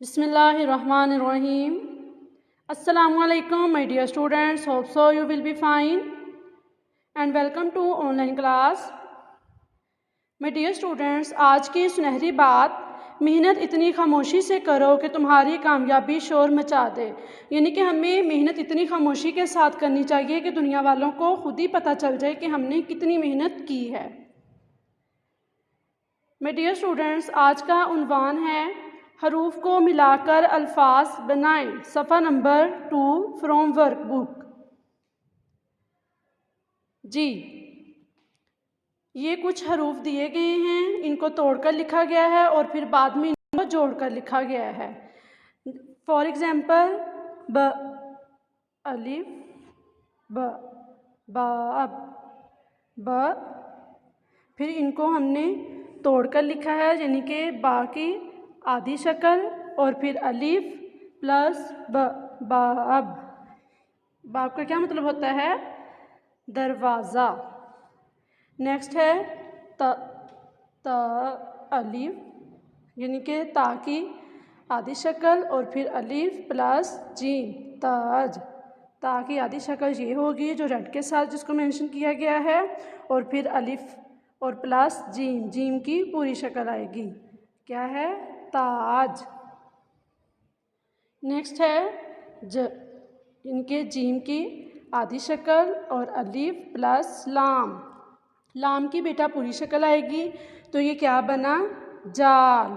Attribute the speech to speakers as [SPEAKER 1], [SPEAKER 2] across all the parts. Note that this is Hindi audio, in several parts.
[SPEAKER 1] Bismillahirrahmanirrahim. Assalamu alaikum my dear students. Hope so you will be fine and welcome to online class. My dear students, आज की सुनहरी बात, मेहनत इतनी खामोशी से करो कि तुम्हारी कामयाबी शोर मचा दे। यानी कि हमें मेहनत इतनी खामोशी के साथ करनी चाहिए कि दुनिया वालों को खुद ही पता चल जाए कि हमने कितनी मेहनत की है। My dear students, आज का उन्वान है हरूफ को मिलाकर अल्फाज बनाएं। सफ़ा नंबर 2 फ्रॉम वर्कबुक। जी, ये कुछ हरूफ दिए गए हैं, इनको तोड़कर लिखा गया है और फिर बाद में इनको जोड़कर लिखा गया है। फॉर एग्जाम्पल, ब अलिफ, ब बाब, ब, फिर इनको हमने तोड़कर लिखा है, यानी कि बा की आधी शक्ल और फिर अलिफ प्लस ब, बाब। बाब का क्या मतलब होता है? दरवाज़ा। नेक्स्ट है त अलिफ, यानी कि ता की आधी शक्ल और फिर अलिफ प्लस जीम, ताज। ता की आधी शक्ल ये होगी जो रेड के साथ जिसको मेंशन किया गया है, और फिर अलिफ और प्लस जीम, जीम की पूरी शक्ल आएगी। क्या है? ताज। नेक्स्ट है ज, इनके जीम की आधी शक्ल और अलिफ प्लस लाम। लाम की बेटा पूरी शक्ल आएगी, तो ये क्या बना? जाल।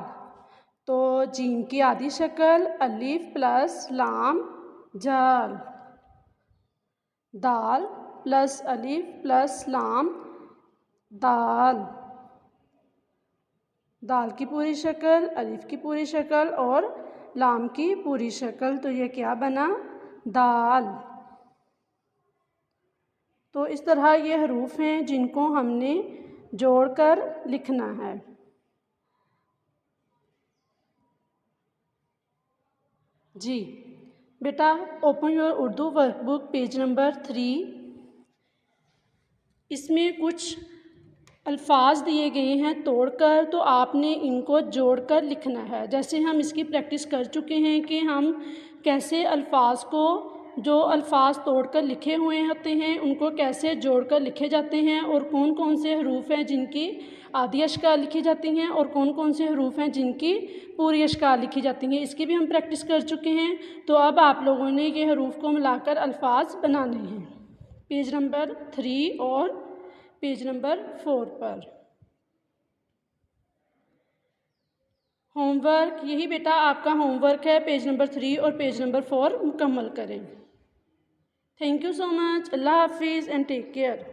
[SPEAKER 1] तो जीम की आधी शक्ल अलिफ प्लस लाम, जाल। दाल प्लस अलिफ प्लस लाम, दाल। दाल की पूरी शक्ल, अलिफ की पूरी शक्ल और लाम की पूरी शक्ल, तो ये क्या बना? दाल। तो इस तरह ये हरूफ हैं जिनको हमने जोड़कर लिखना है। जी बेटा, open your Urdu workbook page number 3। इसमें कुछ अल्फाज दिए गए हैं तोड़कर, तो आपने इनको जोड़कर लिखना है। जैसे हम इसकी प्रैक्टिस कर चुके हैं कि हम कैसे अल्फाज को, जो अल्फाज तोड़कर लिखे हुए होते हैं उनको कैसे जोड़कर लिखे जाते हैं, और कौन कौन से हरूफ हैं जिनकी आधी अशकार लिखी जाती हैं और कौन कौन से हरूफ हैं जिनकी पूरी अशकार लिखी जाती हैं, इसकी भी हम प्रैक्टिस कर चुके हैं। तो अब आप लोगों ने ये हरूफ को मिलाकर अल्फाज बनाने हैं पेज नंबर 3 और पेज नंबर 4 पर। होमवर्क, यही बेटा आपका होमवर्क है, पेज नंबर 3 और पेज नंबर 4 मुकम्मल करें। Thank you so much. अल्लाह हाफिज़ एंड टेक केयर।